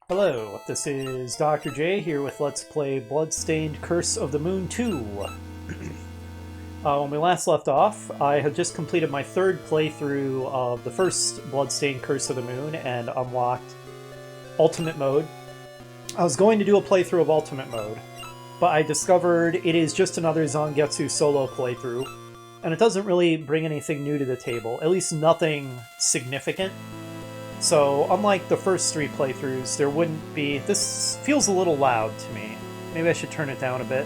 Hello, this is Dr. J here with Let's Play Bloodstained Curse of the Moon 2. When we last left off, I had just completed my third playthrough of the first Bloodstained Curse of the Moon and unlocked Ultimate Mode. I was going to do a playthrough of Ultimate Mode, but I discovered it is just another Zangetsu solo playthrough, and it doesn't really bring anything new to the table, at least nothing significant. So, unlike the first three playthroughs, there wouldn't be... This feels a little loud to me. Maybe I should turn it down a bit.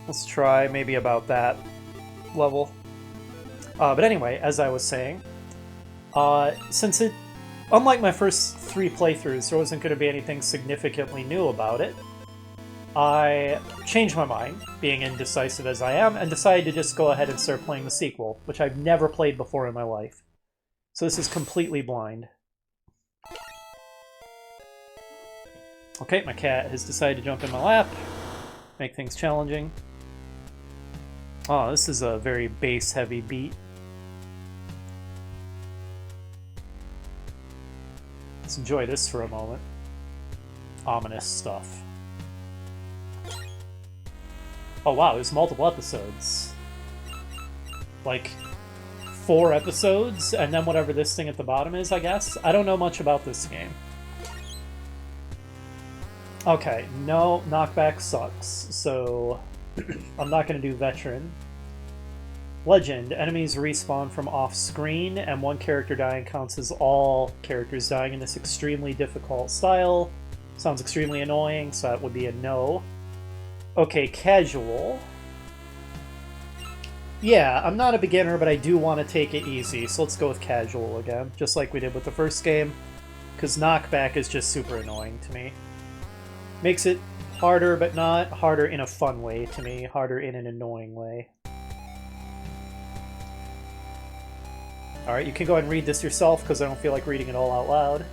Let's try maybe about that level. But anyway, as I was saying, since it... Unlike my first three playthroughs, there wasn't going to be anything significantly new about it. I changed my mind, being indecisive as I am, and decided to just go ahead and start playing the sequel, which I've never played before in my life. So this is completely blind. Okay, my cat has decided to jump in my lap, make things challenging. Oh, this is a very bass-heavy beat. Let's enjoy this for a moment. Ominous stuff. Oh wow, there's multiple episodes. Like, 4 episodes, and then whatever this thing at the bottom is, I guess? I don't know much about this game. Okay, no, knockback sucks, so I'm not going to do Veteran. Legend, enemies respawn from off-screen, and one character dying counts as all characters dying in this extremely difficult style. Sounds extremely annoying, so that would be a no. Okay, casual. Yeah, I'm not a beginner, but I do want to take it easy, so let's go with casual again, just like we did with the first game, because knockback is just super annoying to me. Makes it harder, but not harder in a fun way to me, harder in an annoying way. Alright, you can go ahead and read this yourself, because I don't feel like reading it all out loud.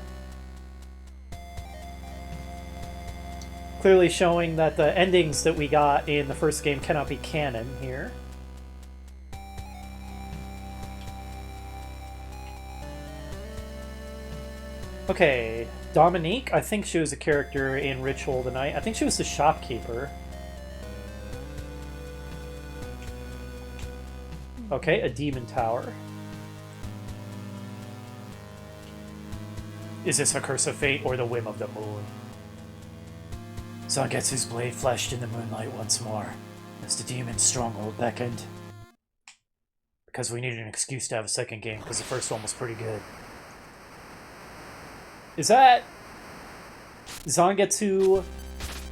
Clearly showing that the endings that we got in the first game cannot be canon here. Okay, Dominique, I think she was a character in Ritual of the Night. I think she was the shopkeeper. Okay, a demon tower. Is this a curse of fate or the whim of the moon? Zangetsu's blade flashed in the moonlight once more, as the demon's stronghold beckoned. Because we needed an excuse to have a second game, because the first one was pretty good. Is that Zangetsu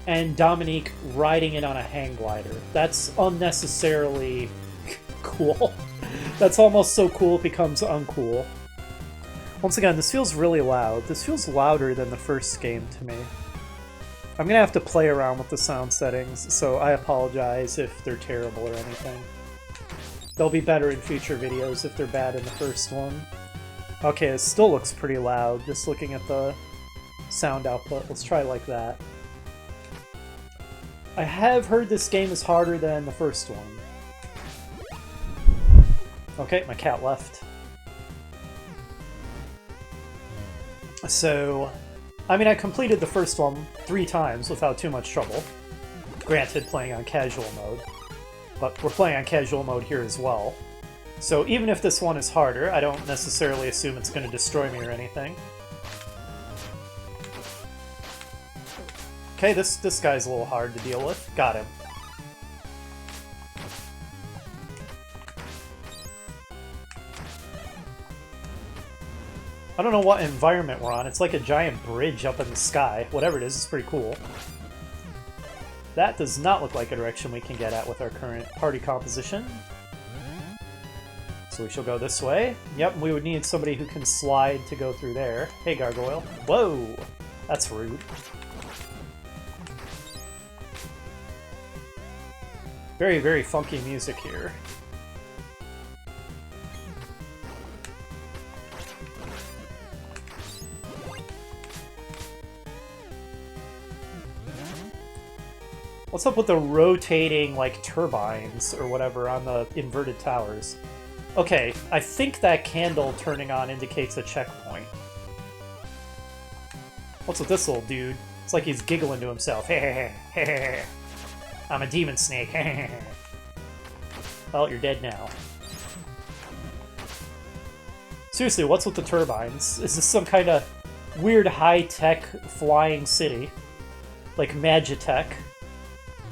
and Dominique riding in on a hang glider? That's unnecessarily cool. That's almost so cool it becomes uncool. Once again, this feels really loud. This feels louder than the first game to me. I'm gonna have to play around with the sound settings, so I apologize if they're terrible or anything. They'll be better in future videos if they're bad in the first one. Okay, it still looks pretty loud, just looking at the sound output. Let's try like that. I have heard this game is harder than the first one. Okay, my cat left. So... I mean, I completed the first one 3 times without too much trouble. Granted, playing on casual mode. But we're playing on casual mode here as well. So even if this one is harder, I don't necessarily assume it's going to destroy me or anything. Okay, this guy's a little hard to deal with. Got him. I don't know what environment we're on. It's like a giant bridge up in the sky. Whatever it is, it's pretty cool. That does not look like a direction we can get at with our current party composition. So we shall go this way. Yep, we would need somebody who can slide to go through there. Hey, Gargoyle. Whoa! That's rude. Very, very funky music here. What's up with the rotating, like, turbines or whatever on the inverted towers? Okay, I think that candle turning on indicates a checkpoint. What's with this little dude? It's like he's giggling to himself. I'm a demon snake. Well, you're dead now. Seriously, what's with the turbines? Is this some kind of weird high-tech flying city? Like Magitech?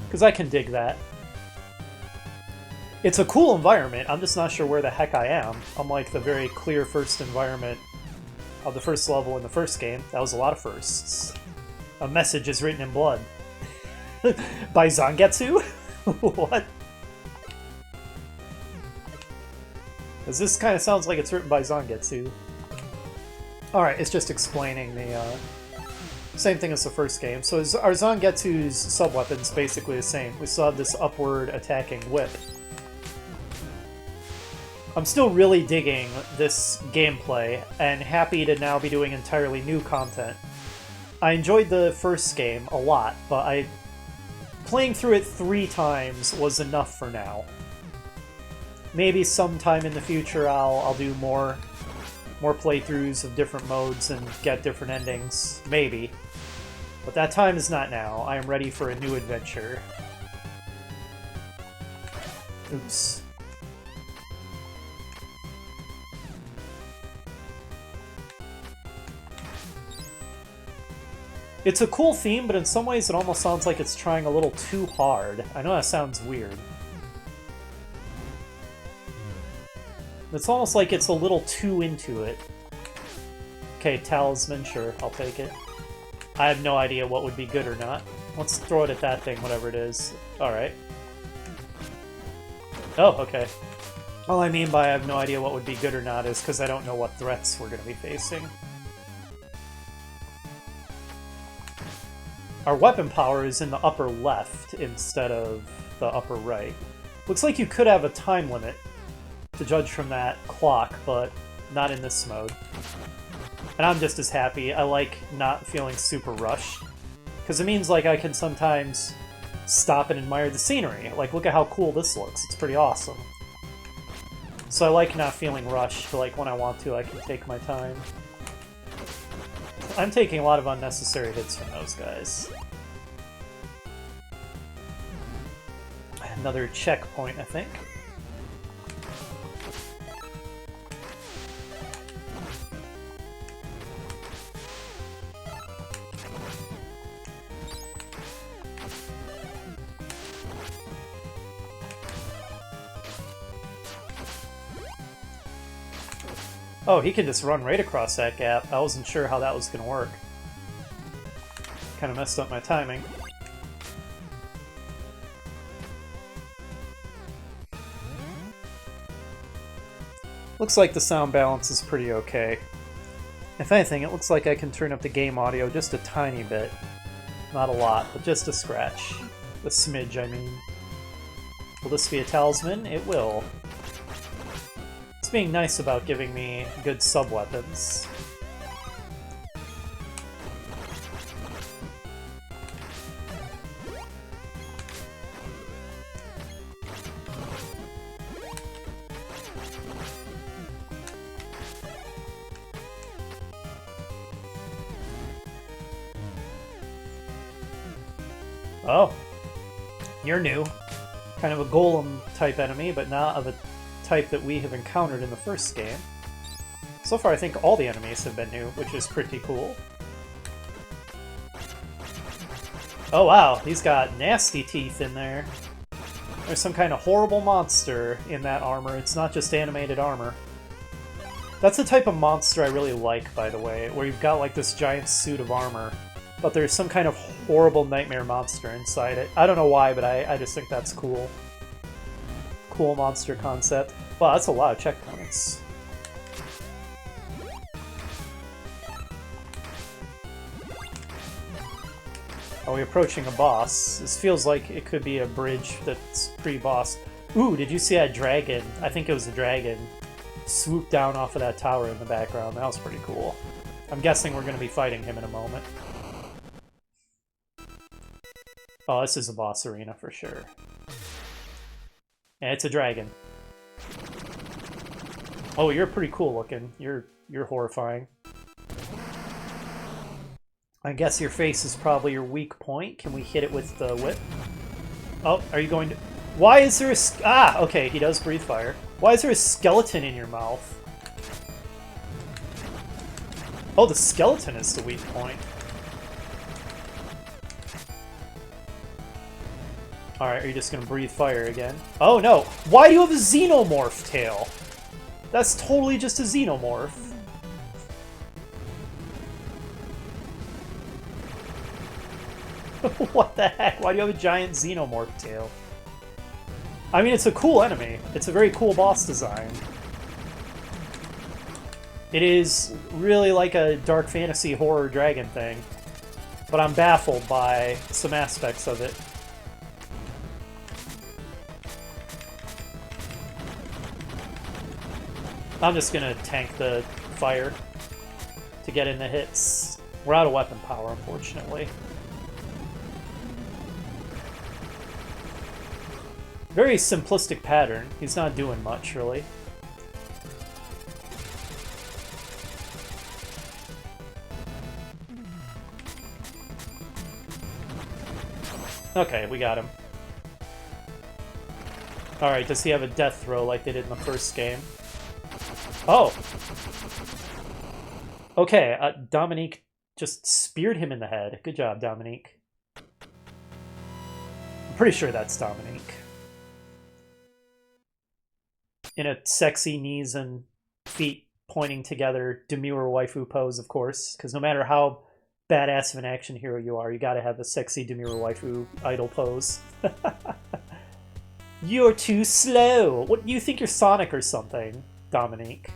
Because I can dig that. It's a cool environment, I'm just not sure where the heck I am. Unlike the very clear first environment of the first level in the first game. That was a lot of firsts. A message is written in blood. By Zangetsu? What? Because this kind of sounds like it's written by Zangetsu. Alright, it's just explaining the same thing as the first game. So our Zangetsu's sub-weapon's basically the same. We still have this upward attacking whip. I'm still really digging this gameplay, and happy to now be doing entirely new content. I enjoyed the first game a lot, but playing through it 3 times was enough for now. Maybe sometime in the future I'll do more playthroughs of different modes and get different endings. Maybe. But that time is not now. I am ready for a new adventure. Oops. It's a cool theme, but in some ways it almost sounds like it's trying a little too hard. I know that sounds weird. It's almost like it's a little too into it. Okay, talisman, sure, I'll take it. I have no idea what would be good or not. Let's throw it at that thing, whatever it is. Alright. Oh, okay. All I mean by I have no idea what would be good or not is because I don't know what threats we're going to be facing. Our weapon power is in the upper left instead of the upper right. Looks like you could have a time limit to judge from that clock, but not in this mode. And I'm just as happy. I like not feeling super rushed, because it means like I can sometimes stop and admire the scenery. Like, look at how cool this looks. It's pretty awesome. So I like not feeling rushed. Like, when I want to, I can take my time. I'm taking a lot of unnecessary hits from those guys. Another checkpoint, I think. Oh, he can just run right across that gap. I wasn't sure how that was going to work. Kind of messed up my timing. Looks like the sound balance is pretty okay. If anything, it looks like I can turn up the game audio just a tiny bit. Not a lot, but just a scratch. A smidge, I mean. Will this be a talisman? It will. It's being nice about giving me good sub-weapons. Oh, you're new. Kind of a golem-type enemy, but not of a type that we have encountered in the first game. So far, I think all the enemies have been new, which is pretty cool. Oh wow, he's got nasty teeth in there. There's some kind of horrible monster in that armor. It's not just animated armor. That's the type of monster I really like, by the way, where you've got like this giant suit of armor, but there's some kind of horrible nightmare monster inside it. I don't know why, but I just think that's cool. Cool monster concept. Wow, that's a lot of checkpoints. Are we approaching a boss? This feels like it could be a bridge that's pre-boss. Ooh, did you see that dragon? I think it was a dragon. Swoop down off of that tower in the background. That was pretty cool. I'm guessing we're going to be fighting him in a moment. Oh, this is a boss arena for sure. Yeah, it's a dragon. Oh, you're pretty cool looking. You're horrifying. I guess your face is probably your weak point. Can we hit it with the whip? Oh, are you going to... Why is there a... Ah, okay, he does breathe fire. Why is there a skeleton in your mouth? Oh, the skeleton is the weak point. Alright, are you just gonna breathe fire again? Oh no! Why do you have a xenomorph tail? That's totally just a xenomorph. What the heck? Why do you have a giant xenomorph tail? I mean, it's a cool enemy. It's a very cool boss design. It is really like a dark fantasy horror dragon thing. But I'm baffled by some aspects of it. I'm just gonna tank the fire to get in the hits. We're out of weapon power, unfortunately. Very simplistic pattern. He's not doing much, really. Okay, we got him. Alright, does he have a death throw like they did in the first game? Oh! Okay, Dominique just speared him in the head. Good job, Dominique. I'm pretty sure that's Dominique. In a sexy knees and feet pointing together demure waifu pose, of course, because no matter how badass of an action hero you are, you gotta have a sexy demure waifu idol pose. You're too slow! What, you think you're Sonic or something, Dominique?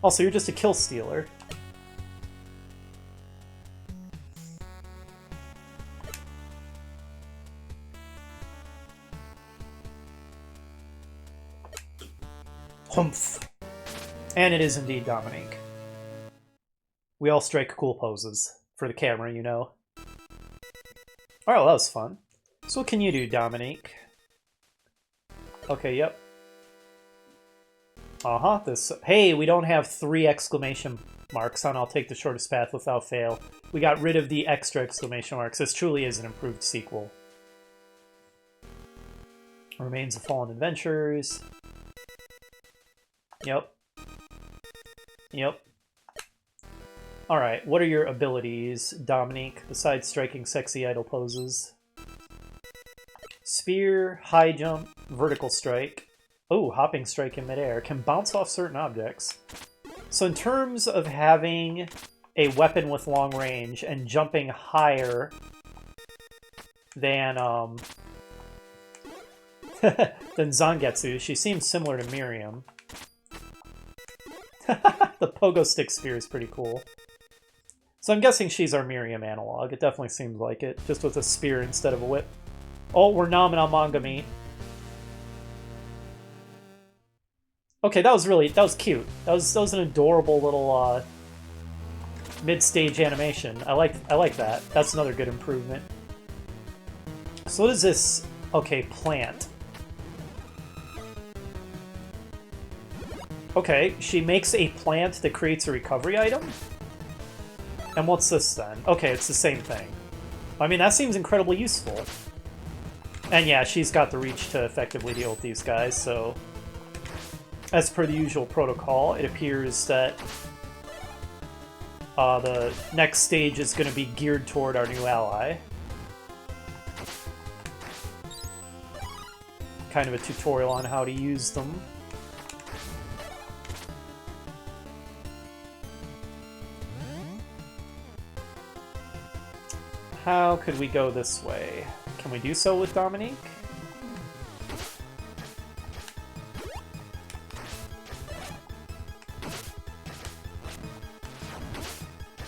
Also, you're just a kill stealer. Humph. And it is indeed Dominique. We all strike cool poses for the camera, you know. Alright, well, that was fun. So what can you do, Dominique? Okay, yep. Uh-huh, this... Hey, we don't have 3 exclamation marks on I'll take the shortest path without fail. We got rid of the extra exclamation marks. This truly is an improved sequel. Remains of Fallen Adventures. Yep. Yep. Alright, what are your abilities, Dominique, besides striking sexy idol poses? Spear, high jump, vertical strike. Oh, hopping strike in midair. Can bounce off certain objects. So in terms of having a weapon with long range and jumping higher than than Zangetsu, she seems similar to Miriam. The pogo stick spear is pretty cool. So I'm guessing she's our Miriam analog. It definitely seems like it, just with a spear instead of a whip. Oh, we're nomming on manga meat. Okay, that was cute. That was an adorable little mid-stage animation. I like that. That's another good improvement. So what is this? Okay, plant. Okay, she makes a plant that creates a recovery item? And what's this then? Okay, it's the same thing. I mean, that seems incredibly useful. And yeah, she's got the reach to effectively deal with these guys, so... As per the usual protocol, it appears that the next stage is going to be geared toward our new ally. Kind of a tutorial on how to use them. How could we go this way? Can we do so with Dominique?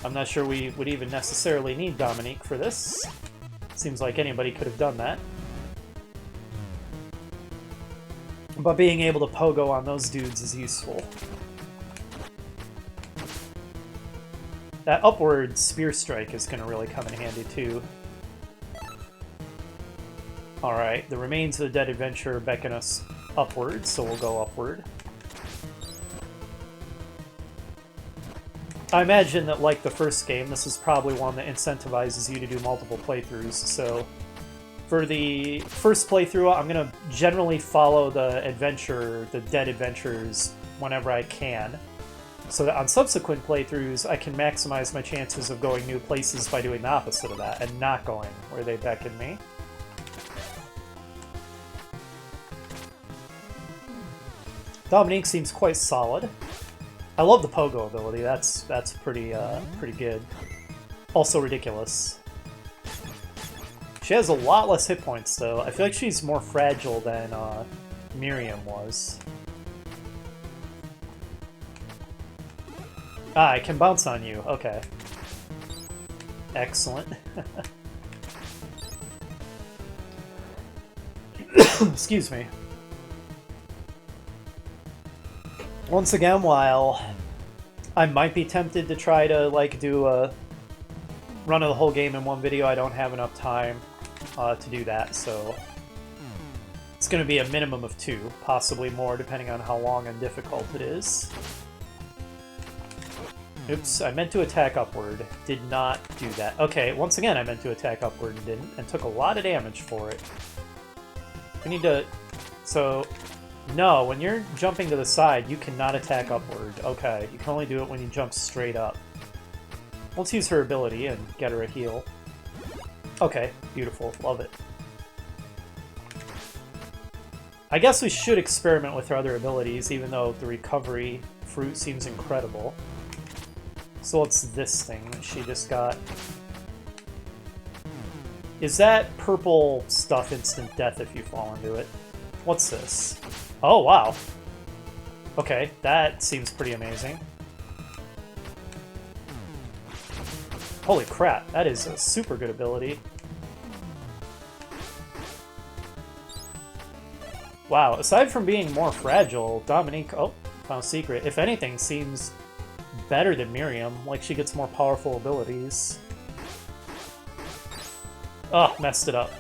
I'm not sure we would even necessarily need Dominique for this. Seems like anybody could have done that. But being able to pogo on those dudes is useful. That upward spear strike is going to really come in handy too. Alright, the remains of the dead adventurer beckon us upward, so we'll go upward. I imagine that, like the first game, this is probably one that incentivizes you to do multiple playthroughs, so for the first playthrough, I'm going to generally follow the dead adventures whenever I can, so that on subsequent playthroughs, I can maximize my chances of going new places by doing the opposite of that, and not going where they beckon me. Dominique seems quite solid. I love the pogo ability. That's pretty good. Also ridiculous. She has a lot less hit points though. I feel like she's more fragile than Miriam was. Ah, I can bounce on you. Okay. Excellent. Excuse me. Once again, while I might be tempted to try to like do a run of the whole game in one video, I don't have enough time to do that, so it's going to be a minimum of 2, possibly more depending on how long and difficult it is. Oops, I meant to attack upward. Did not do that. Okay, once again I meant to attack upward and didn't, and took a lot of damage for it. I need to... So... No, when you're jumping to the side, you cannot attack upward. Okay, you can only do it when you jump straight up. Let's use her ability and get her a heal. Okay, beautiful. Love it. I guess we should experiment with her other abilities, even though the recovery fruit seems incredible. So what's this thing that she just got? Is that purple stuff instant death if you fall into it? What's this? Oh, wow. Okay, that seems pretty amazing. Holy crap, that is a super good ability. Wow, aside from being more fragile, Dominique... Oh, found a secret. If anything, seems better than Miriam. Like, she gets more powerful abilities. Oh, messed it up.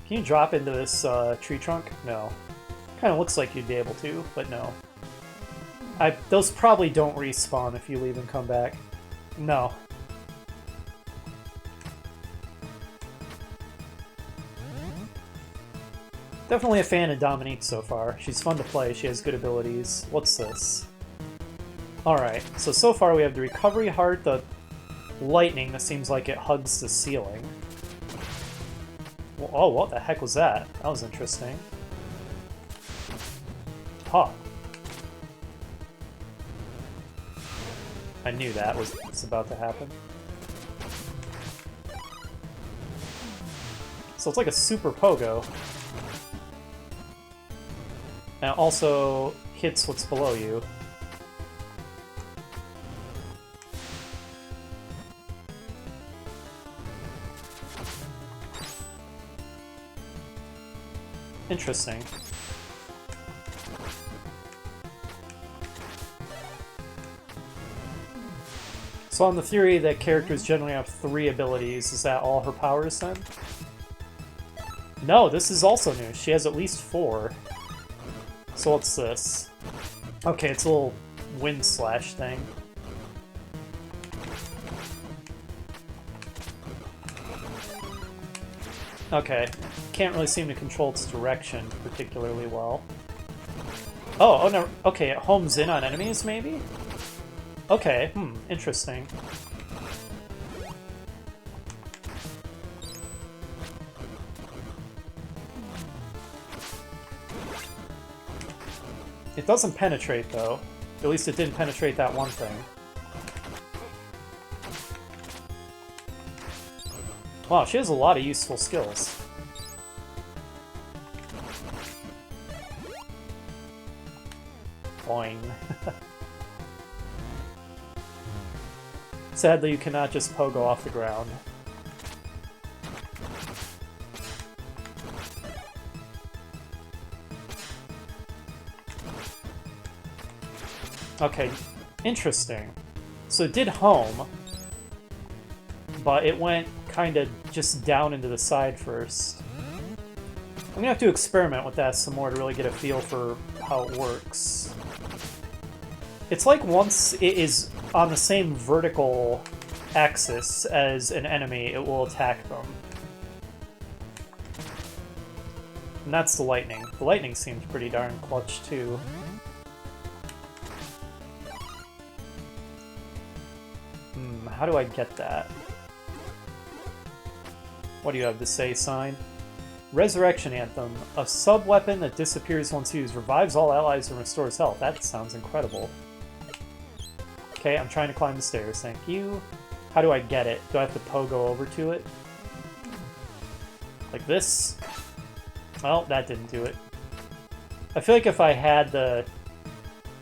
Can you drop into this tree trunk? No. Kind of looks like you'd be able to, but no. Those probably don't respawn if you leave and come back. No. Definitely a fan of Dominique so far. She's fun to play, she has good abilities. What's this? Alright, so far we have the recovery heart, the lightning that seems like it hugs the ceiling. Oh, what the heck was that? That was interesting. Huh. I knew that was about to happen. So it's like a super pogo. And it also hits what's below you. Interesting. So on the theory that characters generally have 3 abilities, is that all her powers then? No, this is also new. She has at least 4. So what's this? Okay, it's a little wind slash thing. Okay, can't really seem to control its direction particularly well. Oh no, okay, it homes in on enemies, maybe? Okay, interesting. It doesn't penetrate, though. At least it didn't penetrate that one thing. Wow, she has a lot of useful skills. Boing. Sadly, you cannot just pogo off the ground. Okay, interesting. So it did home, but it went kind of just down into the side first. I'm gonna have to experiment with that some more to really get a feel for how it works. It's like once it is on the same vertical axis as an enemy, it will attack them. And that's the lightning. The lightning seems pretty darn clutch, too. How do I get that? What do you have to say, Sign? Resurrection Anthem. A sub-weapon that disappears once used, revives all allies and restores health. That sounds incredible. Okay, I'm trying to climb the stairs, thank you. How do I get it? Do I have to pogo over to it? Like this? Well, that didn't do it. I feel like if I had the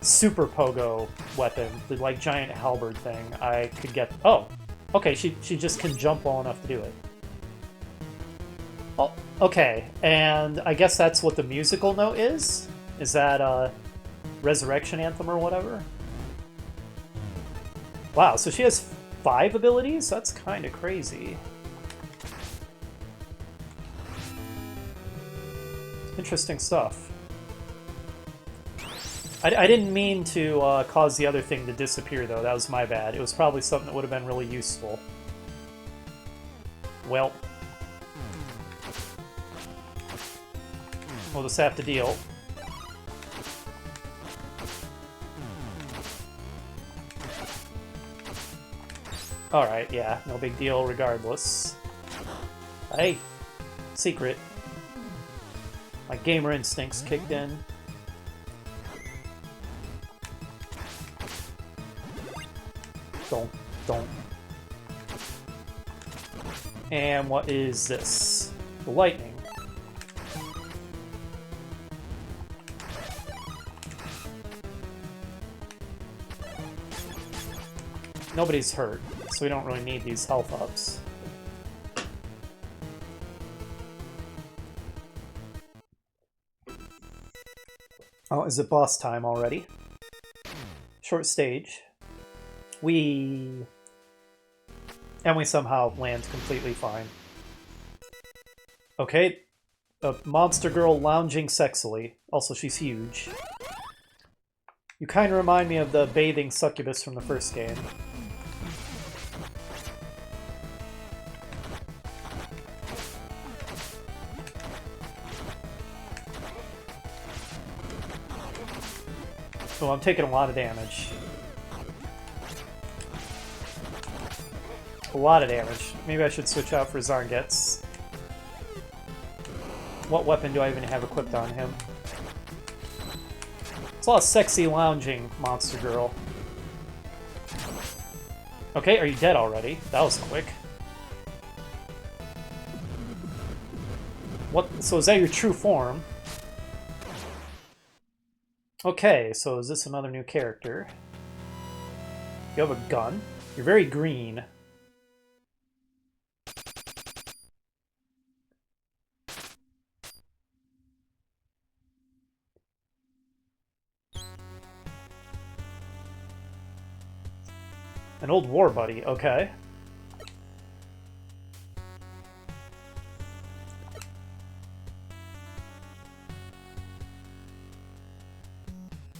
super pogo weapon, the like giant halberd thing, I could get... Oh! Okay, she just can jump well enough to do it. Oh, okay, and I guess that's what the musical note is? Is that Resurrection Anthem or whatever? Wow, so she has 5 abilities? That's kind of crazy. Interesting stuff. I didn't mean to cause the other thing to disappear, though. That was my bad. It was probably something that would have been really useful. Well. We'll just have to deal. Alright, yeah, no big deal regardless. Hey, secret. My gamer instincts kicked in. Don't. And what is this? The lightning. Nobody's hurt, so we don't really need these health ups. Oh, is it boss time already? Short stage. And we somehow land completely fine. Okay, a monster girl lounging sexily. Also, she's huge. You kind of remind me of the bathing succubus from the first game. Oh, I'm taking a lot of damage. A lot of damage. Maybe I should switch out for Zangetsu. What weapon do I even have equipped on him? It's a lot of sexy lounging, monster girl. Okay, are you dead already? That was quick. What? So is that your true form? Okay, so is this another new character? You have a gun. You're very green. An old war buddy, okay.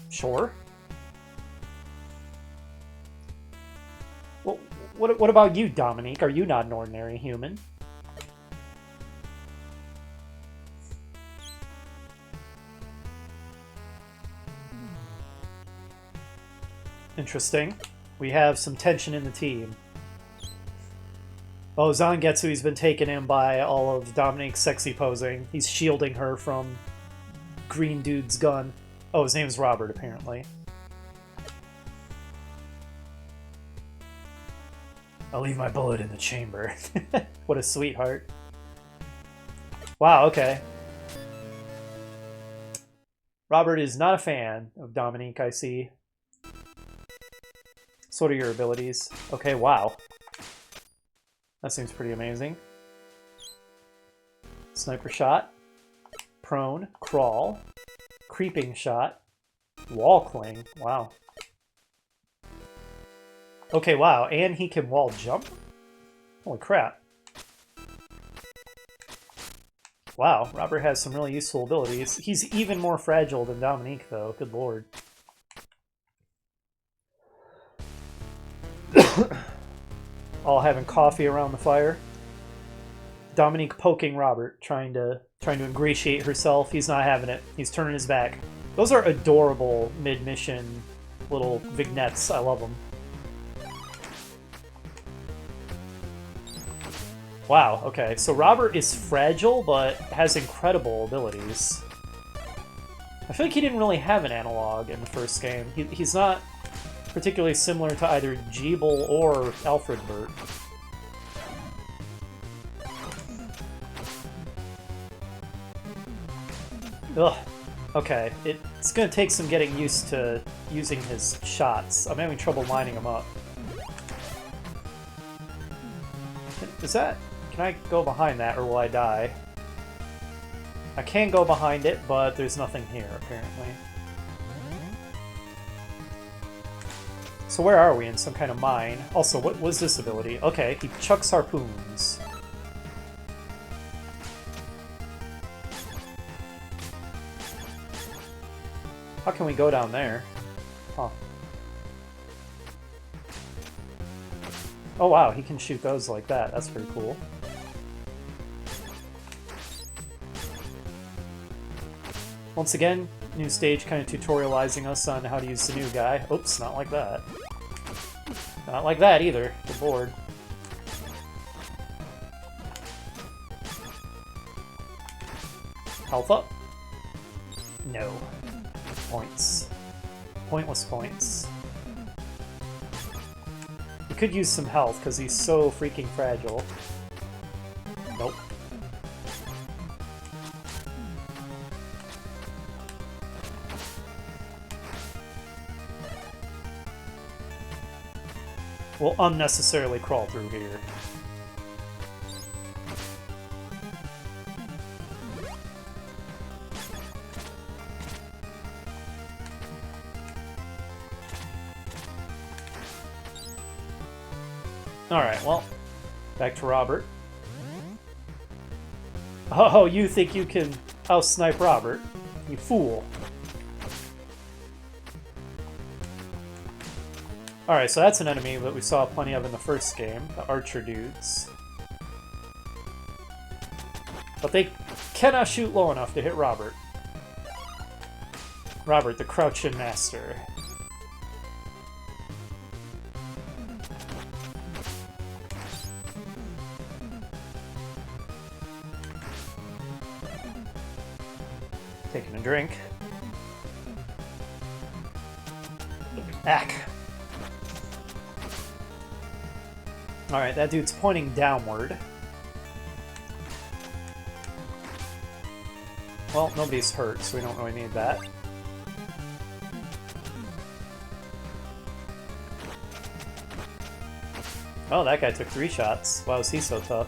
Sure. Well, what about you, Dominique? Are you not an ordinary human? Interesting. We have some tension in the team. Oh, Zangetsu's been taken in by all of Dominique's sexy posing. He's shielding her from Green Dude's gun. Oh, his name's Robert, apparently. I'll leave my bullet in the chamber. What a sweetheart. Wow, okay. Robert is not a fan of Dominique, I see. So what are your abilities? Okay, wow. That seems pretty amazing. Sniper shot. Prone. Crawl. Creeping shot. Wall cling. Wow. Okay, wow. And he can wall jump? Holy crap. Wow, Robert has some really useful abilities. He's even more fragile than Dominique, though. Good lord. All having coffee around the fire. Dominique poking Robert, trying to ingratiate herself. He's not having it. He's turning his back. Those are adorable mid-mission little vignettes. I love them. Wow, okay. So Robert is fragile, but has incredible abilities. I feel like he didn't really have an analog in the first game. He's not particularly similar to either Jeeble or Alfred Burt. Ugh. Okay, it's gonna take some getting used to using his shots. I'm having trouble lining them up. Can I go behind that, or will I die? I can go behind it, but there's nothing here, apparently. So where are we? In some kind of mine? Also, what was this ability? Okay, he chucks harpoons. How can we go down there? Huh. Oh wow, he can shoot those like that. That's pretty cool. Once again, new stage kind of tutorializing us on how to use the new guy. Oops, not like that. Not like that either. Good lord. Health up? No. Points. Pointless points. He could use some health because he's so freaking fragile. Nope. We'll unnecessarily crawl through here. Alright, well, back to Robert. Oh, you think you can out-snipe Robert? You fool. Alright, so that's an enemy that we saw plenty of in the first game, the archer dudes. But they cannot shoot low enough to hit Robert. Robert, the crouching master. Taking a drink. Ack. Alright, that dude's pointing downward. Well, nobody's hurt, so we don't really need that. Oh, that guy took 3 shots. Why was he so tough?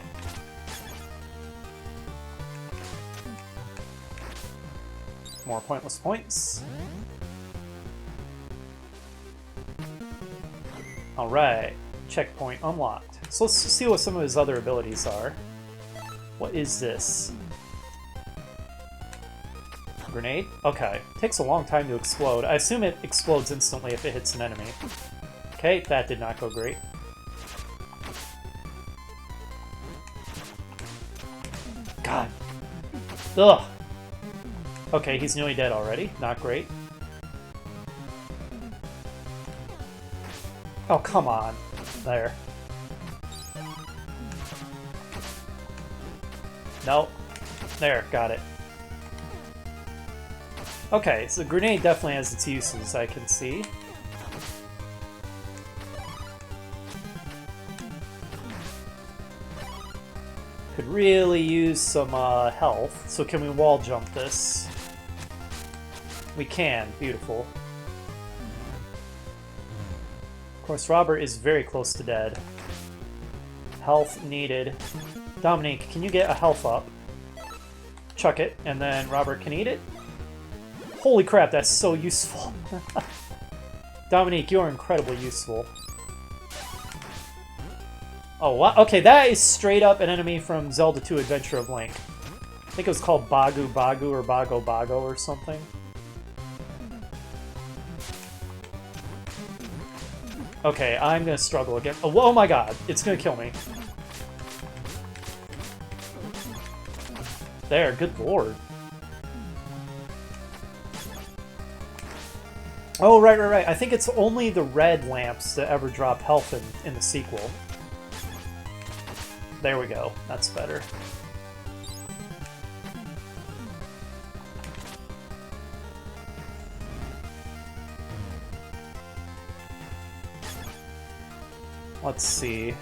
More pointless points. Alright, checkpoint unlocked. So let's see what some of his other abilities are. What is this? Grenade? Okay. Takes a long time to explode. I assume it explodes instantly if it hits an enemy. Okay, that did not go great. God. Ugh. Okay, he's nearly dead already. Not great. Oh, come on. There. Nope. There, got it. Okay, so the grenade definitely has its uses, I can see. Could really use some health. So can we wall jump this? We can. Beautiful. Of course, Robert is very close to dead. Health needed. Dominique, can you get a health up? Chuck it, and then Robert can eat it? Holy crap, that's so useful. Dominique, you're incredibly useful. Oh, wow. Okay, that is straight up an enemy from Zelda 2 Adventure of Link. think it was called Bagu Bagu or Bago Bago or something. Okay, I'm gonna struggle again. Oh my god, it's gonna kill me. There, good lord. Oh, right. I think it's only the red lamps that ever drop health in the sequel. There we go. That's better. Let's see.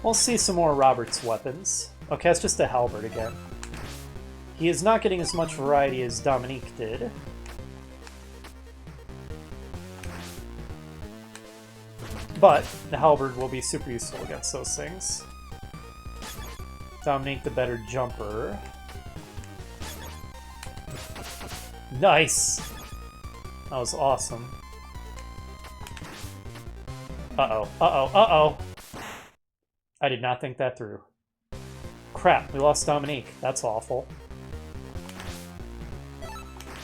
We'll see some more Robert's weapons. Okay, it's just a halberd again. He is not getting as much variety as Dominique did. But the halberd will be super useful against those things. Dominique the better jumper. Nice! That was awesome. Uh-oh. I did not think that through. Crap, we lost Dominique. That's awful.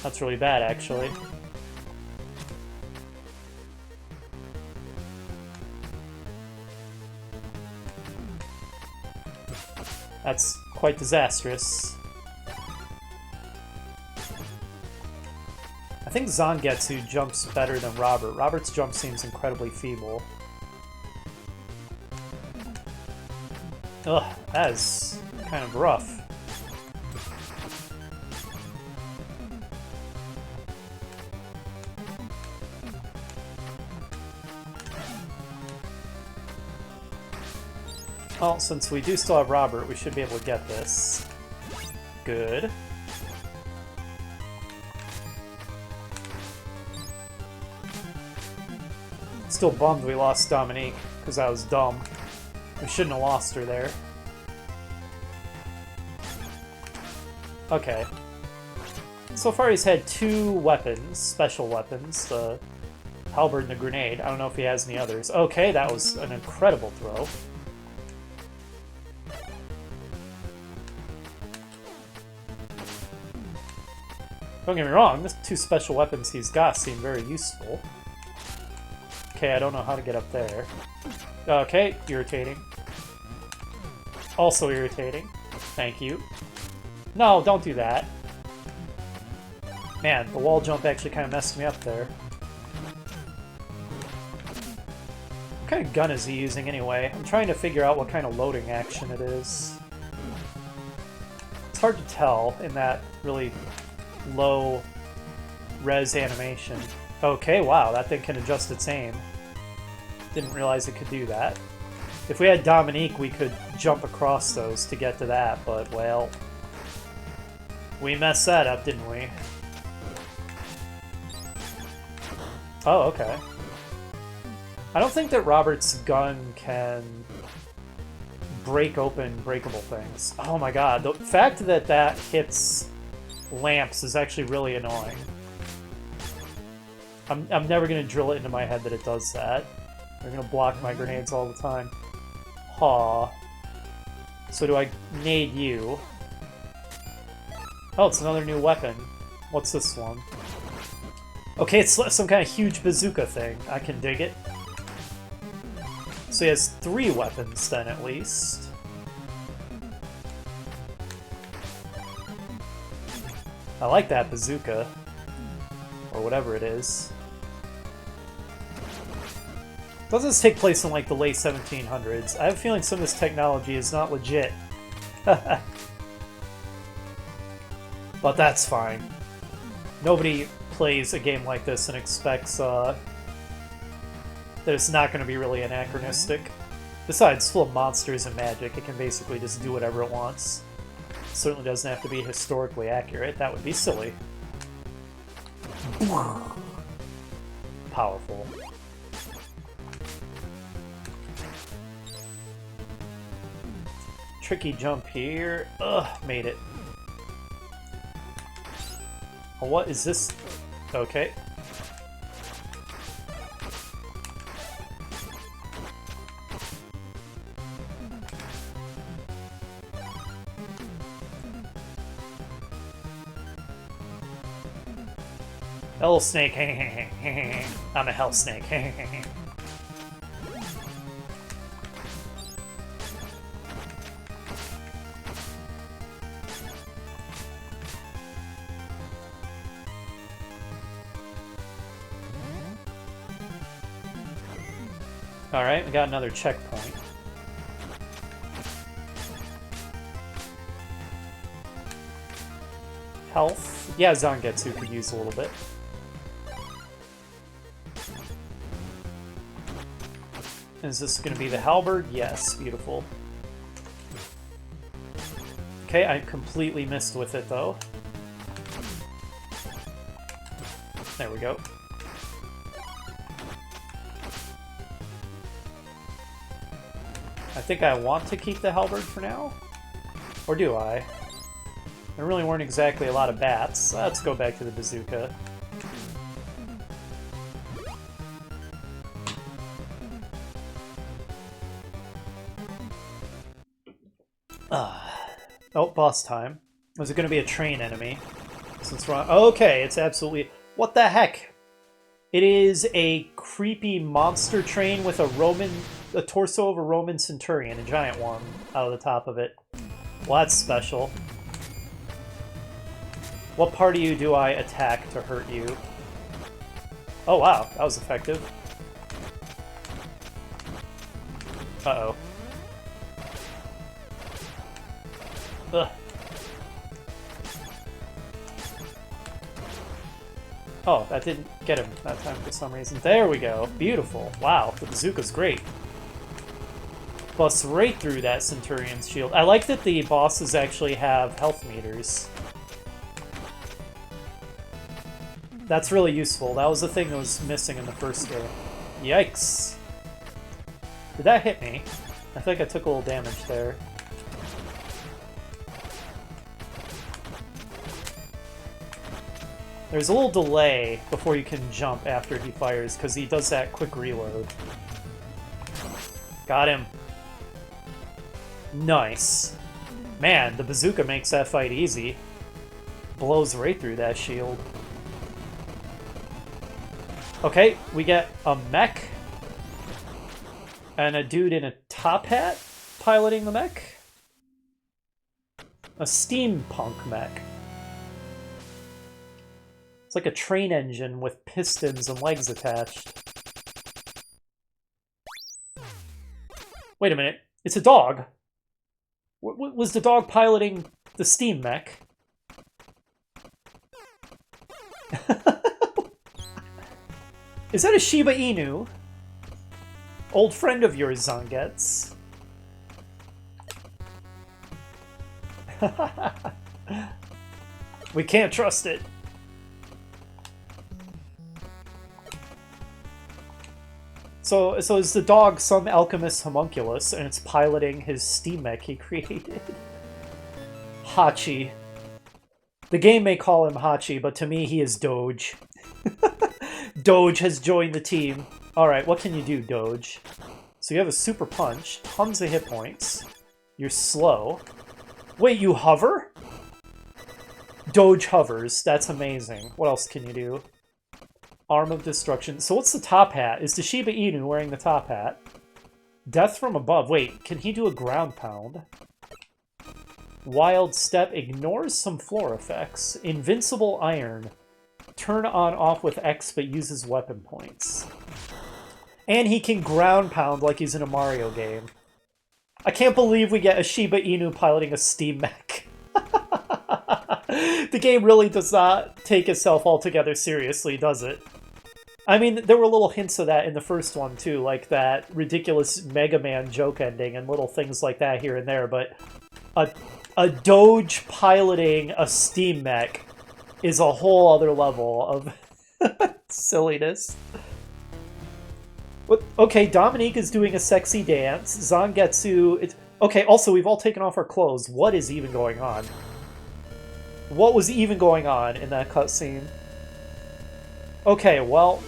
That's really bad, actually. That's quite disastrous. I think Zangetsu jumps better than Robert. Robert's jump seems incredibly feeble. Ugh, that is kind of rough. Well, since we do still have Robert, we should be able to get this. Good. Still bummed we lost Dominique, because that was dumb. We shouldn't have lost her there. Okay. So far he's had 2 weapons, special weapons, the halberd and the grenade. I don't know if he has any others. Okay, that was an incredible throw. Don't get me wrong, the 2 special weapons he's got seem very useful. Okay, I don't know how to get up there. Okay, irritating. Also irritating. Thank you. No, don't do that. Man, the wall jump actually kind of messed me up there. What kind of gun is he using anyway? I'm trying to figure out what kind of loading action it is. It's hard to tell in that really low res animation. Okay, wow, that thing can adjust its aim. Didn't realize it could do that. If we had Dominique, we could jump across those to get to that, but, well... we messed that up, didn't we? Oh, okay. I don't think that Robert's gun can break open breakable things. Oh my god, the fact that that hits lamps is actually really annoying. I'm never going to drill it into my head that it does that. They're going to block my grenades all the time. Ha. So do I nade you? Oh, it's another new weapon. What's this one? Okay, it's some kind of huge bazooka thing. I can dig it. So he has 3 weapons then, at least. I like that bazooka. Or whatever it is. Doesn't this take place in, like, the late 1700s? I have a feeling some of this technology is not legit. But that's fine. Nobody plays a game like this and expects that it's not going to be really anachronistic. Besides, it's full of monsters and magic. It can basically just do whatever it wants. It certainly doesn't have to be historically accurate. That would be silly. Powerful. Tricky jump here. Ugh, made it. What is this? Okay. Hell snake. I'm a hell snake. Alright, we got another checkpoint. Health. Yeah, Zangetsu could use a little bit. Is this going to be the halberd? Yes, beautiful. Okay, I completely missed with it, though. There we go. I think I want to keep the halberd for now. Or do I? There really weren't exactly a lot of bats. Let's go back to the bazooka. Oh, boss time. Was it going to be a train enemy? Since we're on... Okay, it's absolutely... What the heck? It is a creepy monster train with a torso of a Roman centurion, a giant one, out of the top of it. Well, that's special. What part of you do I attack to hurt you? Oh, wow. That was effective. Uh-oh. Ugh. Oh, that didn't get him that time for some reason. There we go. Beautiful. Wow, the bazooka's great. Busts right through that Centurion's shield. I like that the bosses actually have health meters. That's really useful. That was the thing that was missing in the first game. Yikes. Did that hit me? I think I took a little damage there. There's a little delay before you can jump after he fires, because he does that quick reload. Got him. Nice. Man, the bazooka makes that fight easy. Blows right through that shield. Okay, we get a mech. And a dude in a top hat piloting the mech. A steampunk mech. It's like a train engine with pistons and legs attached. Wait a minute. It's a dog. Was the dog piloting the steam mech? Is that a Shiba Inu? Old friend of yours, Zangetsu. We can't trust it. So is the dog some alchemist homunculus, and it's piloting his steam mech he created? Hachi. The game may call him Hachi, but to me he is Doge. Doge has joined the team. Alright, what can you do, Doge? So you have a super punch, tons of hit points. You're slow. Wait, you hover? Doge hovers. That's amazing. What else can you do? Arm of Destruction. So what's the top hat? Is the Shiba Inu wearing the top hat? Death from above. Wait, can he do a ground pound? Wild Step ignores some floor effects. Invincible Iron. Turn on off with X but uses weapon points. And he can ground pound like he's in a Mario game. I can't believe we get a Shiba Inu piloting a steam mech. The game really does not take itself altogether seriously, does it? I mean, there were little hints of that in the first one, too, like that ridiculous Mega Man joke ending and little things like that here and there, but a Doge piloting a steam mech is a whole other level of silliness. Okay, Dominique is doing a sexy dance. Zangetsu... Okay, also, we've all taken off our clothes. What is even going on? What was even going on in that cutscene? Okay, well,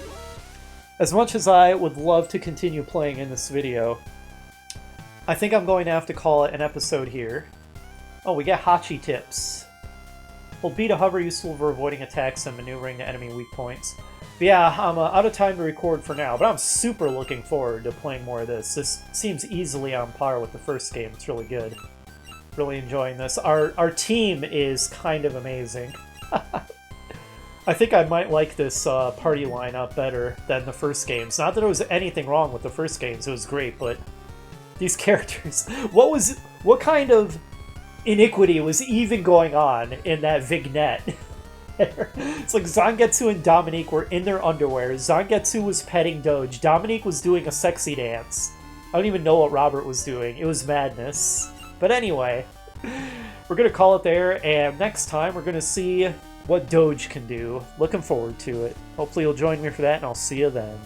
as much as I would love to continue playing in this video, I think I'm going to have to call it an episode here. Oh, we get Hachi tips. Hold B to hover, useful for avoiding attacks and maneuvering the enemy weak points. But yeah, I'm out of time to record for now, but I'm super looking forward to playing more of this. This seems easily on par with the first game. It's really good. Really enjoying this. Our team is kind of amazing. I think I might like this party lineup better than the first games. Not that there was anything wrong with the first games, it was great, but these characters... What kind of iniquity was even going on in that vignette? It's like Zangetsu and Dominique were in their underwear. Zangetsu was petting Doge. Dominique was doing a sexy dance. I don't even know what Robert was doing. It was madness. But anyway, we're going to call it there, and next time we're going to see what Doge can do. Looking forward to it. Hopefully you'll join me for that, and I'll see you then.